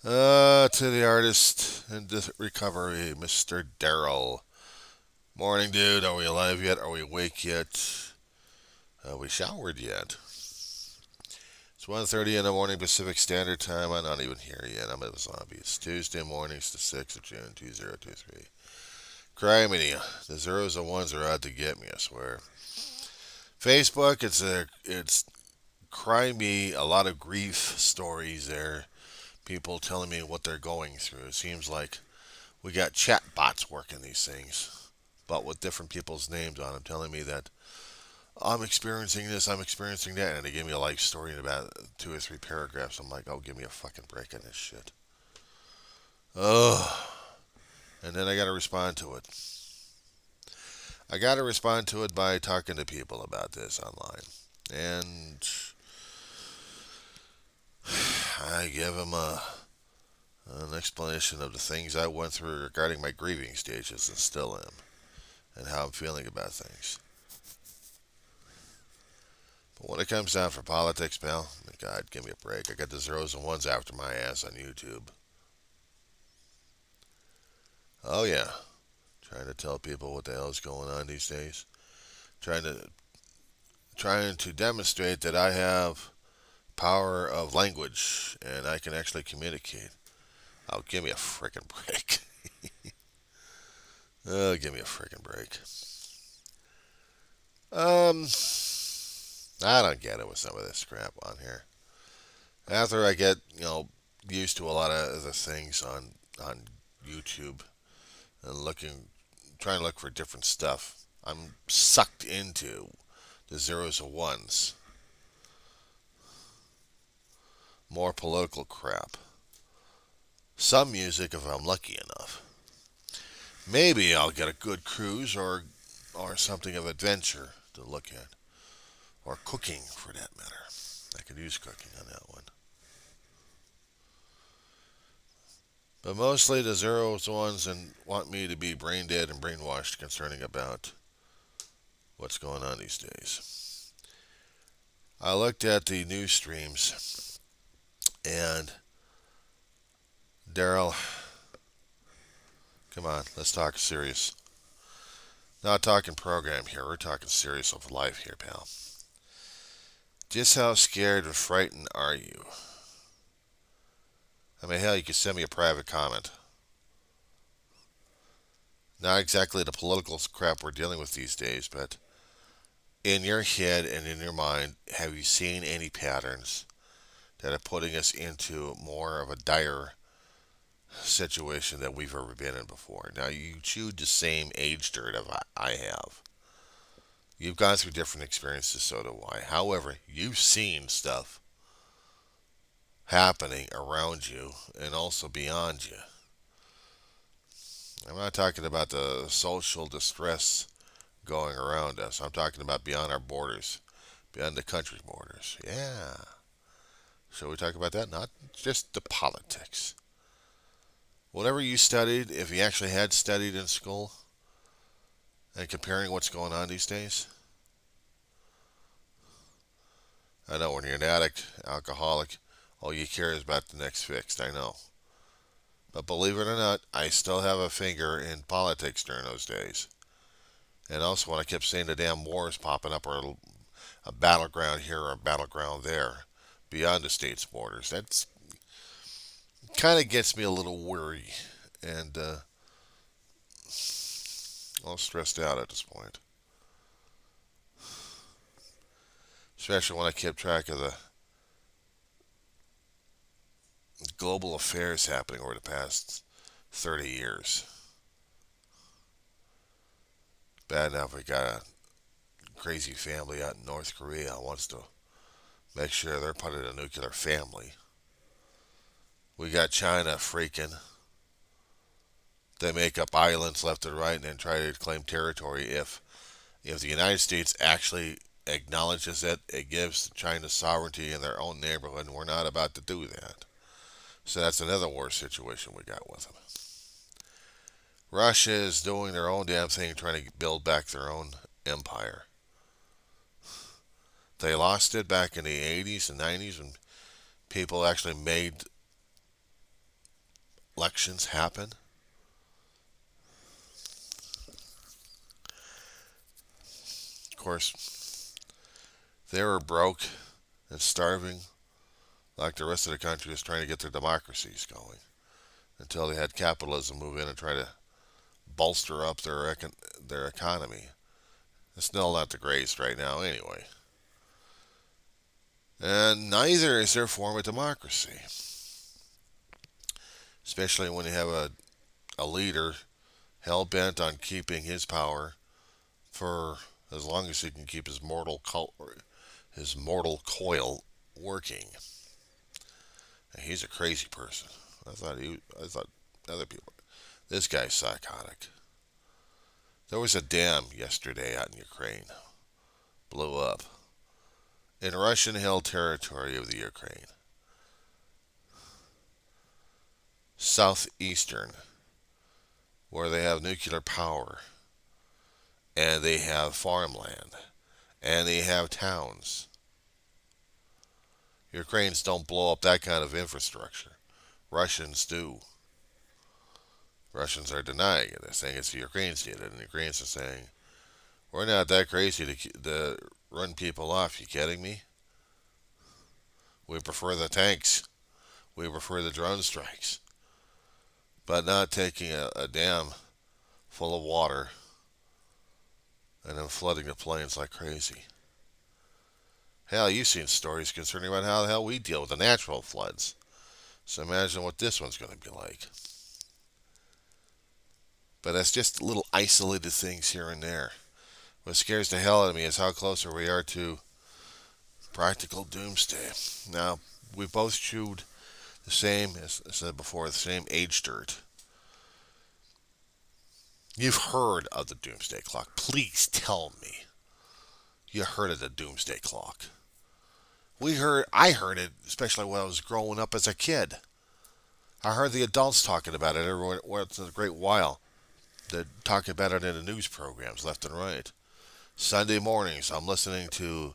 To the artist in recovery, Mr. Daryl. Morning, dude. Are we alive yet? Are we awake yet? Are we showered yet? It's 1:30 in the morning Pacific Standard Time. I'm not even here yet. I'm a zombie. It's Tuesday morning. It's the 6th of June, 2023. Criminy. The zeros and ones are out to get me, I swear. Facebook, it's crime me a lot of grief stories there. People telling me what they're going through. It seems like we got chat bots working these things, but with different people's names on them, telling me that I'm experiencing this, I'm experiencing that, and they gave me a life story in about 2 or 3 paragraphs. I'm like, oh, give me a fucking break on this shit. Ugh. And then I got to respond to it. I got to respond to it by talking to people about this online, and I give them an explanation of the things I went through regarding my grieving stages and still am, and how I'm feeling about things. But when it comes down for politics, pal, God, give me a break. I got the zeros and ones after my ass on YouTube. Oh yeah, trying to tell people what the hell is going on these days. Trying to trying to demonstrate that I have power of language and I can actually communicate. Oh, give me a freaking break. Oh, give me a freaking break. Um, I don't get it with some of this crap on here. After I get used to a lot of the things on YouTube and trying to look for different stuff, I'm sucked into the zeros and ones, more political crap, some music if I'm lucky enough. Maybe I'll get a good cruise or something of adventure to look at, or cooking for that matter. I could use cooking on that one. But mostly the zeros ones and want me to be brain dead and brainwashed concerning about what's going on these days. I looked at the news streams and Daryl, come on, let's talk serious. Not talking program here, we're talking serious of life here, pal. Just how scared and frightened are you? I mean, hell, you could send me a private comment. Not exactly the political crap we're dealing with these days, but in your head and in your mind, have you seen any patterns that are putting us into more of a dire situation that we've ever been in before? Now, you chewed the same age dirt of I have. You've gone through different experiences, so do I. However, you've seen stuff happening around you and also beyond you. I'm not talking about the social distress going around us. I'm talking about beyond our borders, beyond the country borders. Yeah. Shall we talk about that? Not just the politics. Whatever you studied, if you actually had studied in school, and comparing what's going on these days, I know when you're an addict, alcoholic, all you care is about the next fix. I know. But believe it or not, I still have a finger in politics during those days. And also when I kept seeing the damn wars popping up or a battleground here or a battleground there beyond the state's borders, that's kind of gets me a little worried and all stressed out at this point. Especially when I kept track of the global affairs happening over the past 30 years. Bad enough we got a crazy family out in North Korea who wants to make sure they're part of the nuclear family. We got China freaking. They make up islands left and right and then try to claim territory. If the United States actually acknowledges it, it gives China sovereignty in their own neighborhood, and we're not about to do that. So that's another war situation we got with them. Russia is doing their own damn thing, trying to build back their own empire. They lost it back in the 80s and 90s when people actually made elections happen. Of course, they were broke and starving like the rest of the country was trying to get their democracies going until they had capitalism move in and try to bolster up their economy. It's still not the greatest right now anyway. And neither is their form of democracy, especially when you have a leader hell bent on keeping his power for as long as he can keep his mortal coil working. And he's a crazy person. I thought other people. This guy's psychotic. There was a dam yesterday out in Ukraine, blew up in Russian-held territory of the Ukraine, southeastern, where they have nuclear power and they have farmland and they have towns. Ukrainians don't blow up that kind of infrastructure. Russians do. Russians are denying it. They're saying it's the Ukrainians did it, and the Ukrainians are saying we're not that crazy to run people off. You kidding me? We prefer the tanks. We prefer the drone strikes, but not taking a dam full of water and then flooding the plains like crazy. Hell, you've seen stories concerning about how the hell we deal with the natural floods. So imagine what this one's going to be like. But that's just little isolated things here and there. What scares the hell out of me is how closer we are to practical doomsday. Now, we both chewed the same, as I said before, the same age dirt. You've heard of the doomsday clock. Please tell me you heard of the doomsday clock. I heard it, especially when I was growing up as a kid. I heard the adults talking about it every once in a great while. They talk about it in the news programs left and right. Sunday mornings, I'm listening to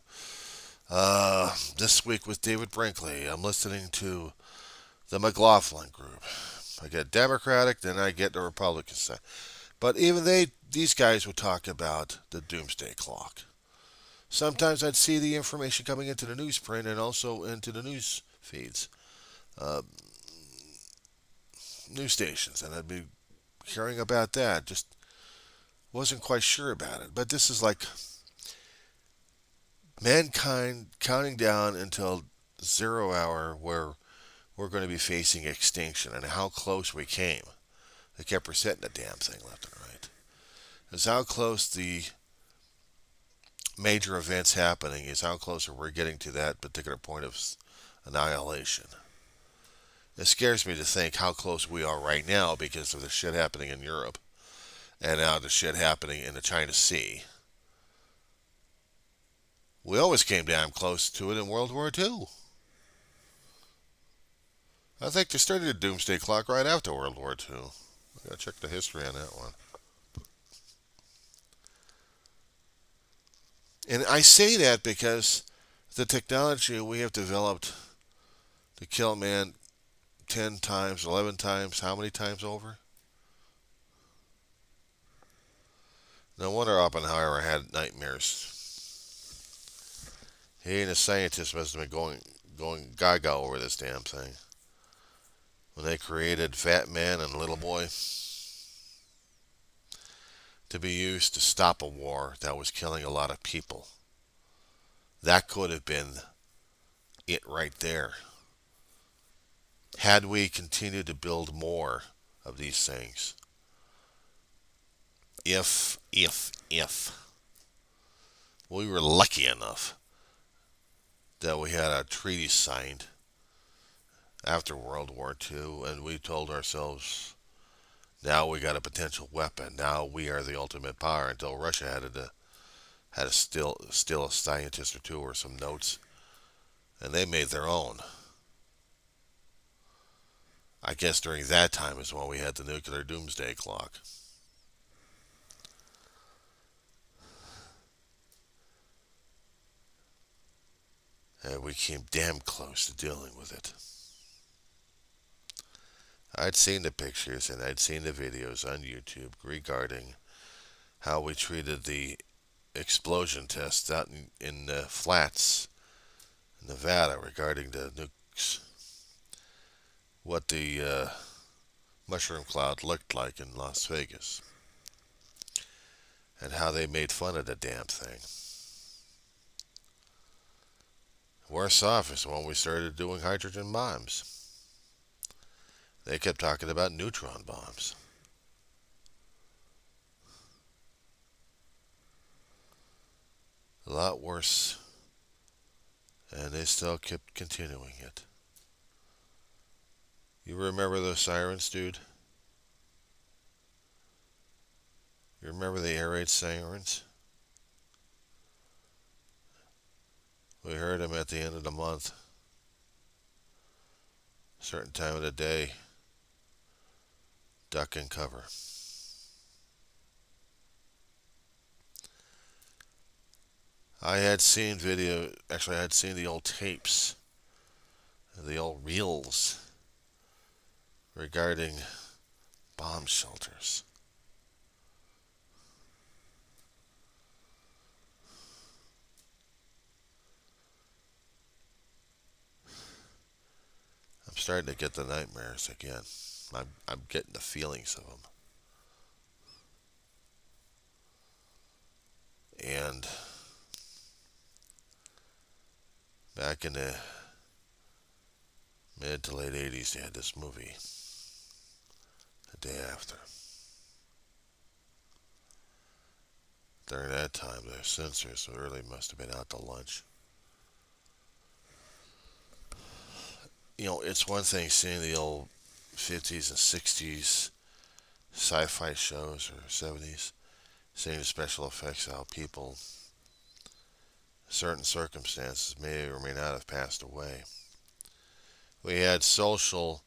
This Week with David Brinkley. I'm listening to the McLaughlin Group. I get Democratic, then I get the Republican side. But even these guys would talk about the doomsday clock. Sometimes I'd see the information coming into the newsprint and also into the news feeds, uh, news stations, and I'd be hearing about that. Just wasn't quite sure about it. But this is like mankind counting down until 0 hour where we're going to be facing extinction and how close we came. They kept resetting the damn thing left and right. It's how close the major events happening is how closer we're getting to that particular point of annihilation. It scares me to think how close we are right now because of the shit happening in Europe and now the shit happening in the China Sea. We always came damn close to it in World War II. I think they started a doomsday clock right after World War II. I gotta check the history on that one. And I say that because the technology we have developed to kill man 10 times, 11 times, how many times over? No wonder Oppenheimer had nightmares. He and his scientists must have been going gaga over this damn thing. When they created Fat Man and Little Boy to be used to stop a war that was killing a lot of people. That could have been it right there. Had we continued to build more of these things. If we were lucky enough that we had a treaty signed after World War II and we told ourselves, now we got a potential weapon. Now we are the ultimate power until Russia had to steal a scientist or two or some notes, and they made their own. I guess during that time is when we had the nuclear doomsday clock. And we came damn close to dealing with it. I'd seen the pictures and I'd seen the videos on YouTube regarding how we treated the explosion tests out in the flats, Nevada, regarding the nukes, what the mushroom cloud looked like in Las Vegas, and how they made fun of the damn thing. Worse off is when we started doing hydrogen bombs. They kept talking about neutron bombs. A lot worse, and they still kept continuing it. You remember those sirens, dude? You remember the air raid sirens? We heard them at the end of the month, certain time of the day, duck and cover. I had seen video, actually I had seen the old tapes, the old reels regarding bomb shelters. I'm starting to get the nightmares again. I'm getting the feelings of them. And back in the mid to late 80s, they had this movie, The Day After. During that time, the censors really must have been out to lunch. You know, it's one thing seeing the old 50s and 60s sci-fi shows or 70s, seeing the special effects, how people, certain circumstances, may or may not have passed away. We had social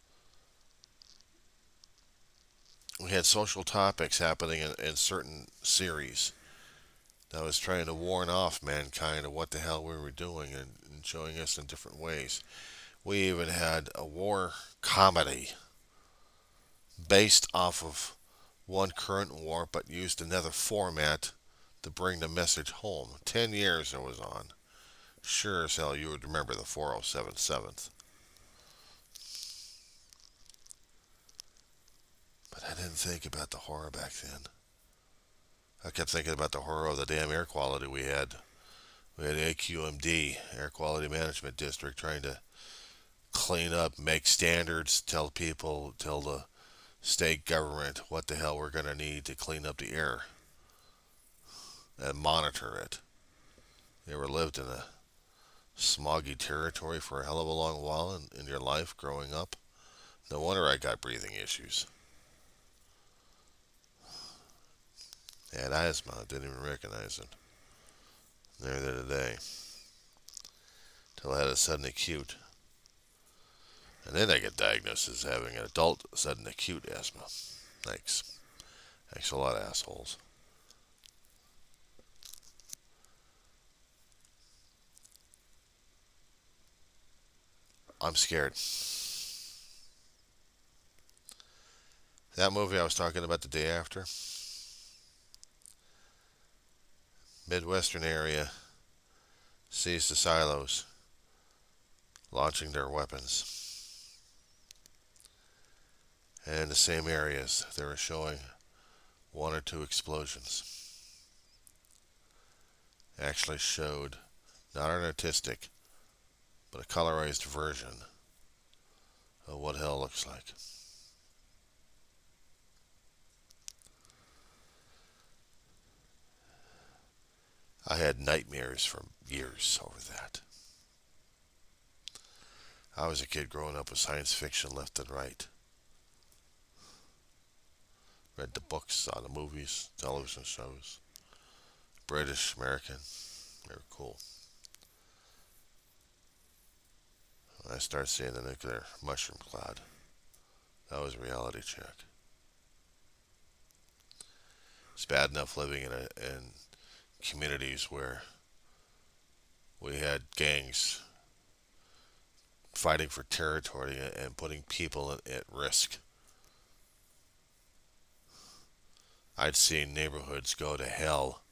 topics happening in certain series that was trying to warn off mankind of what the hell we were doing and showing us in different ways. We even had a war comedy based off of one current war but used another format to bring the message home. 10 years it was on. Sure as hell you would remember the 407 7th. But I didn't think about the horror back then. I kept thinking about the horror of the damn air quality we had. We had AQMD, Air Quality Management District, trying to clean up, make standards, tell people, tell the state government what the hell we're going to need to clean up the air and monitor it. You ever lived in a smoggy territory for a hell of a long while in your life growing up? No wonder I got breathing issues. I had asthma, I didn't even recognize it. Neither did they. Till I had a sudden acute. And then I get diagnosed as having an adult sudden acute asthma. Thanks. Thanks a lot, assholes. I'm scared. That movie I was talking about, The Day After, Midwestern area sees the silos launching their weapons. And in the same areas, they were showing one or two explosions. Actually showed not an artistic, but a colorized version of what hell looks like. I had nightmares for years over that. I was a kid growing up with science fiction left and right. Read the books, saw the movies, television shows. British, American, they were cool. When I started seeing the nuclear mushroom cloud, that was a reality check. It's bad enough living in communities where we had gangs fighting for territory and putting people at risk I'd seen neighborhoods go to hell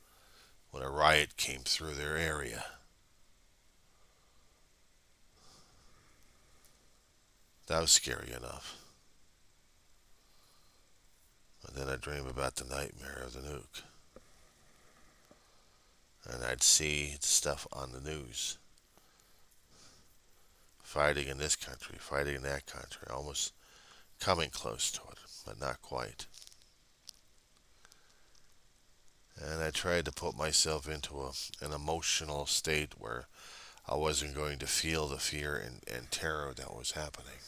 when a riot came through their area. That was scary enough. And then I'd dream about the nightmare of the nuke. And I'd see stuff on the news. Fighting in this country, fighting in that country, almost coming close to it, but not quite. And I tried to put myself into an emotional state where I wasn't going to feel the fear and terror that was happening.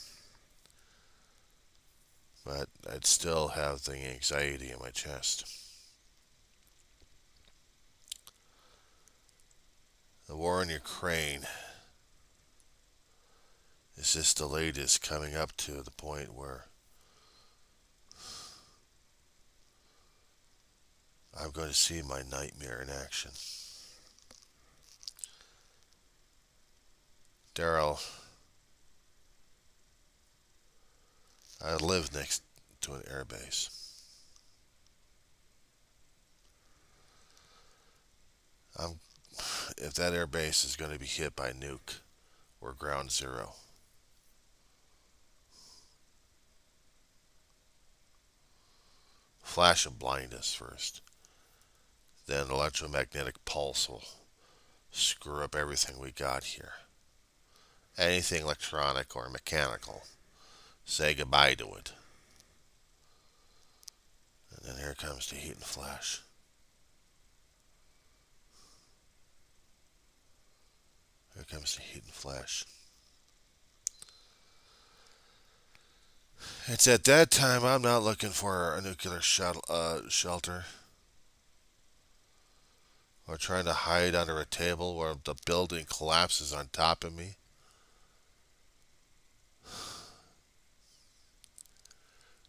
But I'd still have the anxiety in my chest. The war in Ukraine is just the latest coming up to the point where I'm going to see my nightmare in action. Daryl, I live next to an airbase. I'm, if that airbase is going to be hit by nuke, we're ground zero. Flash will blind us first. Then electromagnetic pulse will screw up everything we got here. Anything electronic or mechanical, say goodbye to it. And then here comes the heat and flash. Here comes the heat and flash. It's at that time I'm not looking for a nuclear shelter or trying to hide under a table where the building collapses on top of me.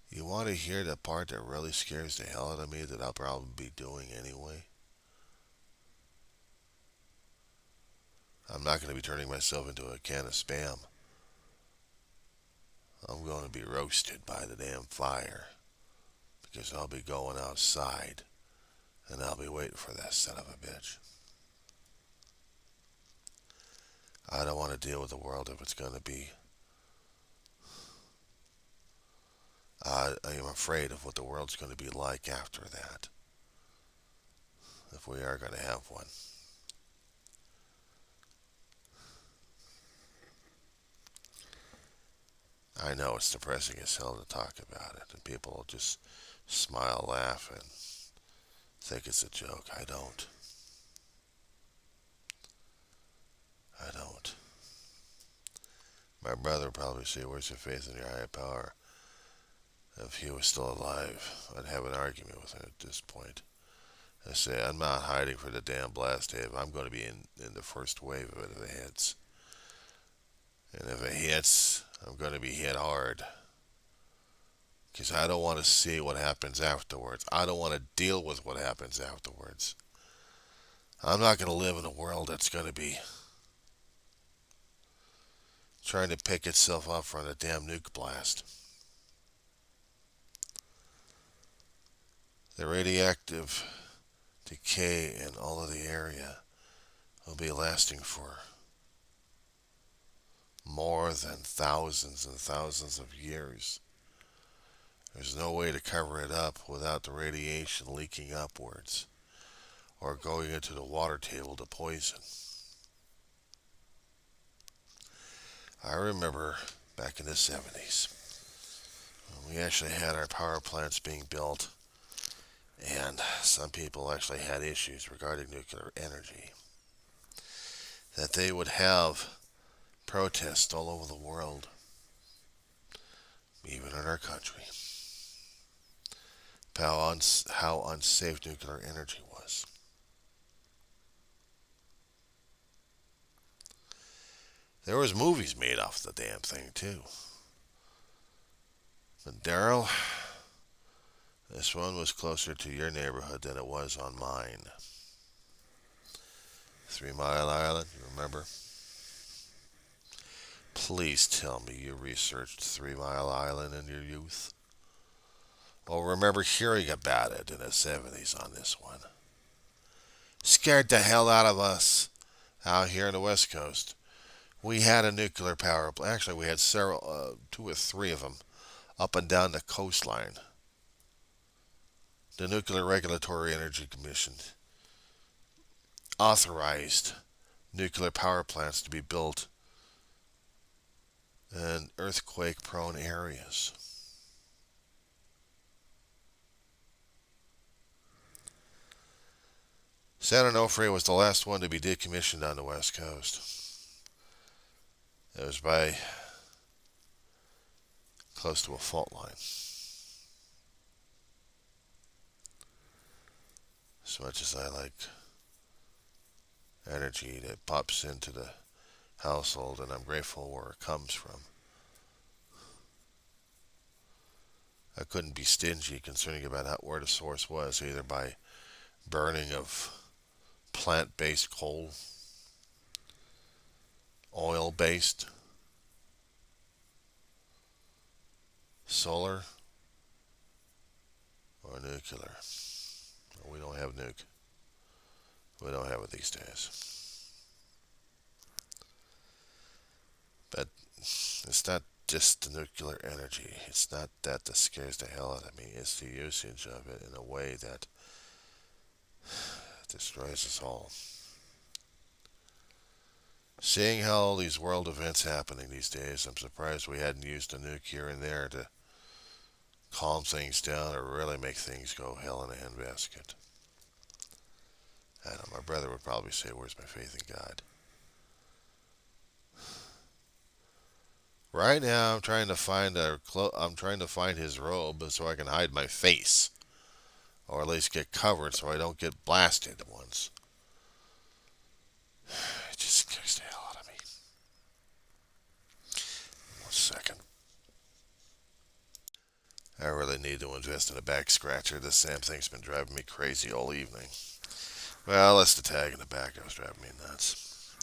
You want to hear the part that really scares the hell out of me that I'll probably be doing anyway? I'm not going to be turning myself into a can of spam. I'm going to be roasted by the damn fire because I'll be going outside and I'll be waiting for that son of a bitch. I don't want to deal with the world if it's going to be. I am afraid of what the world's going to be like after that, if we are going to have one. I know it's depressing as hell to talk about it, and people will just smile, laugh, and think it's a joke. I don't. I don't. My brother would probably say, "Where's your faith in your higher power?" If he was still alive, I'd have an argument with him at this point. I say, I'm not hiding for the damn blast wave. I'm going to be in the first wave of it if it hits. And if it hits, I'm going to be hit hard. Because I don't want to see what happens afterwards. I don't want to deal with what happens afterwards. I'm not going to live in a world that's going to be trying to pick itself up from a damn nuke blast. The radioactive decay in all of the area will be lasting for more than thousands and thousands of years. There's no way to cover it up without the radiation leaking upwards or going into the water table to poison. I remember back in the 70s when we actually had our power plants being built, and some people actually had issues regarding nuclear energy, that they would have protests all over the world, even in our country, how unsafe nuclear energy was. There was movies made off the damn thing too. But Daryl, this one was closer to your neighborhood than it was on mine. 3 Mile Island, you remember? Please tell me you researched 3 Mile Island in your youth. Well, remember hearing about it in the 70s on this one. Scared the hell out of us out here on the West Coast. We had a nuclear power plant. Actually, we had several, two or three of them up and down the coastline. The Nuclear Regulatory Energy Commission authorized nuclear power plants to be built in earthquake prone areas. San Onofre was the last one to be decommissioned on the West Coast. It was by close to a fault line. As much as I like energy that pops into the household, and I'm grateful where it comes from, I couldn't be stingy concerning about where the source was, either by burning of plant-based coal, oil-based, solar, or nuclear. We don't have nuke. We don't have it these days. But it's not just the nuclear energy. It's not that scares the hell out of me. It's the usage of it in a way that destroys us all. Seeing how all these world events happening these days, I'm surprised we hadn't used a nuke here and there to calm things down or really make things go hell in a handbasket. I don't know, my brother would probably say, "Where's my faith in God?" Right now, I'm trying to find his robe so I can hide my face, or at least get covered so I don't get blasted once. It just scares the hell out of me. 1 second. I really need to invest in a back scratcher. This Sam thing's been driving me crazy all evening. Well, that's the tag in the back that was driving me nuts.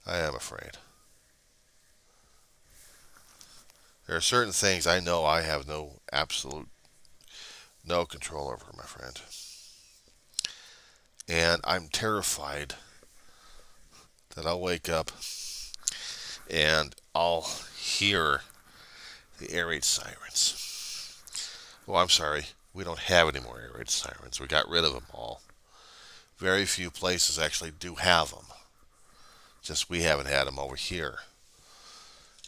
I am afraid. There are certain things I know I have no control over, my friend. And I'm terrified that I'll wake up and I'll hear the air raid sirens. Oh, I'm sorry. We don't have any more air raid sirens. We got rid of them all. Very few places actually do have them. Just we haven't had them over here.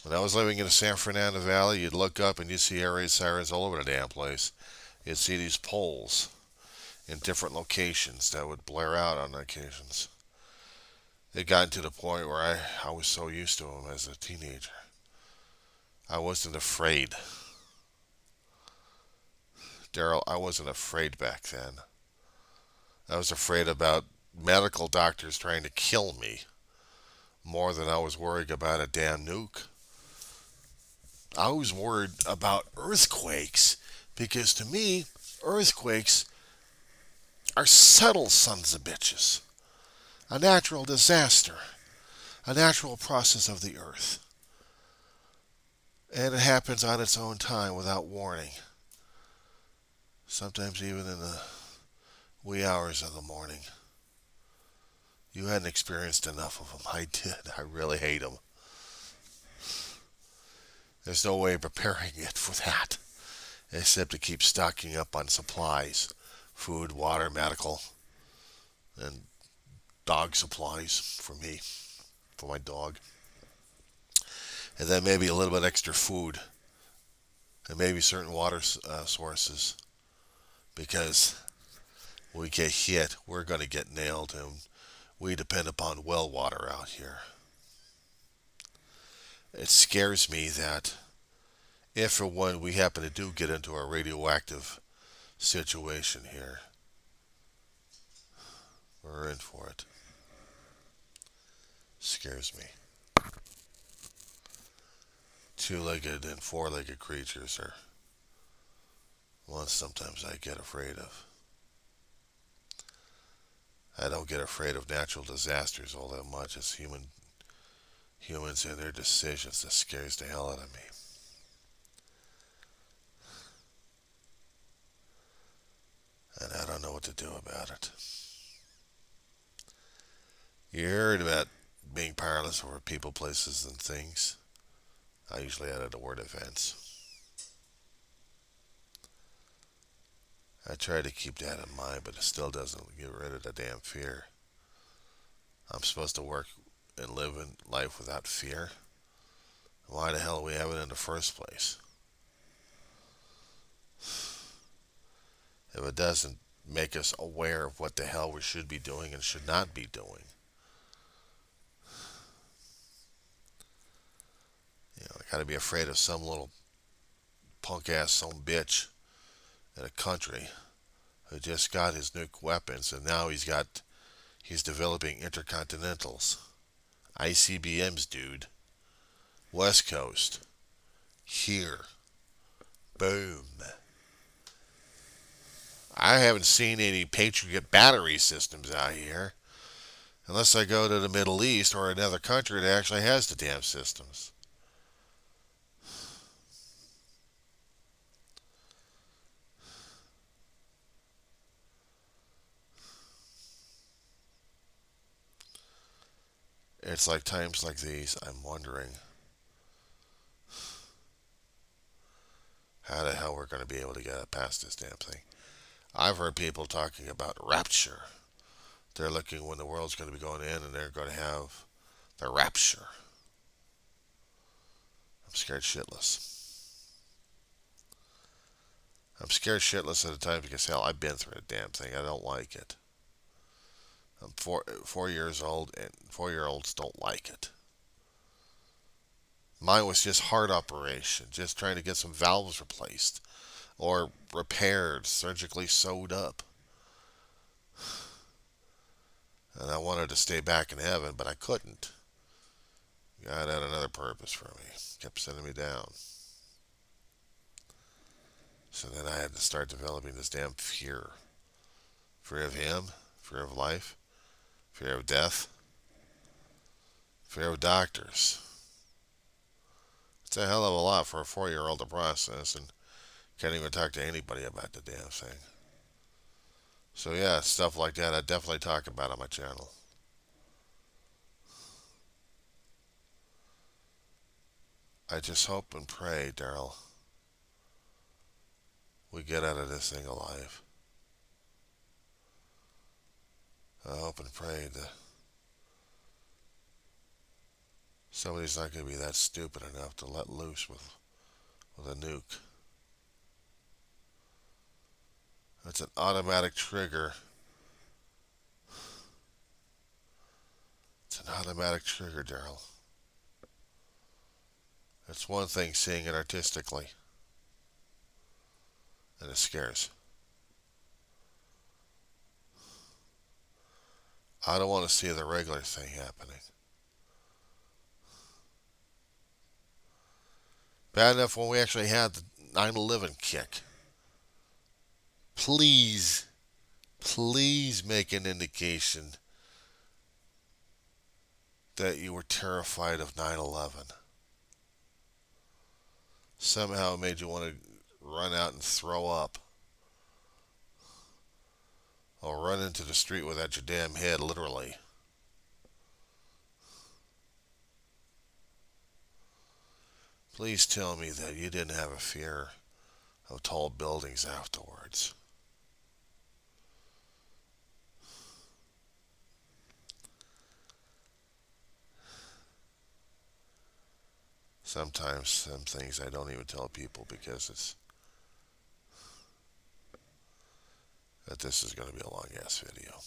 When I was living in the San Fernando Valley, you'd look up and you'd see air raid sirens all over the damn place. You'd see these poles in different locations that would blare out on occasions. It got to the point where I was so used to them as a teenager. I wasn't afraid. Daryl, I wasn't afraid back then. I was afraid about medical doctors trying to kill me more than I was worried about a damn nuke. I was worried about earthquakes because to me, earthquakes are subtle sons of bitches. A natural disaster, a natural process of the earth. And it happens on its own time without warning. Sometimes even in the wee hours of the morning. You hadn't experienced enough of them. I did. I really hate them. There's no way of preparing it for that except to keep stocking up on supplies. Food, water, medical, and dog supplies for me, for my dog. And then maybe a little bit extra food. And maybe certain water sources. Because we get hit, we're going to get nailed. And we depend upon well water out here. It scares me that if or when we happen to do get into a radioactive situation here, we're in for it. Scares me. Two-legged and four-legged creatures are ones sometimes I get afraid of. I don't get afraid of natural disasters all that much as Humans and their decisions, that scares the hell out of me. And I don't know what to do about it. You heard about being powerless over people, places, and things. I usually added the word events. I try to keep that in mind, but it still doesn't get rid of the damn fear. I'm supposed to work and live in life without fear? Why the hell do we have it in the first place? If it doesn't make us aware of what the hell we should be doing and should not be doing. I gotta be afraid of some little punk ass some bitch in a country who just got his nuke weapons and now he's developing intercontinentals. ICBMs, dude. West Coast. Here. Boom. I haven't seen any Patriot battery systems out here. Unless I go to the Middle East or another country that actually has the damn systems. It's like times like these, I'm wondering how the hell we're going to be able to get past this damn thing. I've heard people talking about rapture. They're looking when the world's going to be going in and they're going to have the rapture. I'm scared shitless. I'm scared shitless at the time because, hell, I've been through the damn thing. I don't like it. I'm 4 years old, and 4-year-olds don't like it. Mine was just heart operation, just trying to get some valves replaced or repaired, surgically sewed up. And I wanted to stay back in heaven, but I couldn't. God had another purpose for me. Kept sending me down. So then I had to start developing this damn fear. Fear of him, fear of life, fear of death, fear of doctors. It's a hell of a lot for a 4-year-old to process and can't even talk to anybody about the damn thing. So yeah, stuff like that I definitely talk about on my channel. I just hope and pray, Daryl, we get out of this thing alive. I hope and pray that somebody's not going to be that stupid enough to let loose with a nuke. It's an automatic trigger. It's an automatic trigger, Daryl. It's one thing seeing it artistically, and it scares. I don't want to see the regular thing happening. Bad enough when we actually had the 9/11 kick. Please, please make an indication that you were terrified of 9/11. Somehow it made you want to run out and throw up. Or run into the street without your damn head, literally. Please tell me that you didn't have a fear of tall buildings afterwards. Sometimes some things I don't even tell people because this is going to be a long ass video.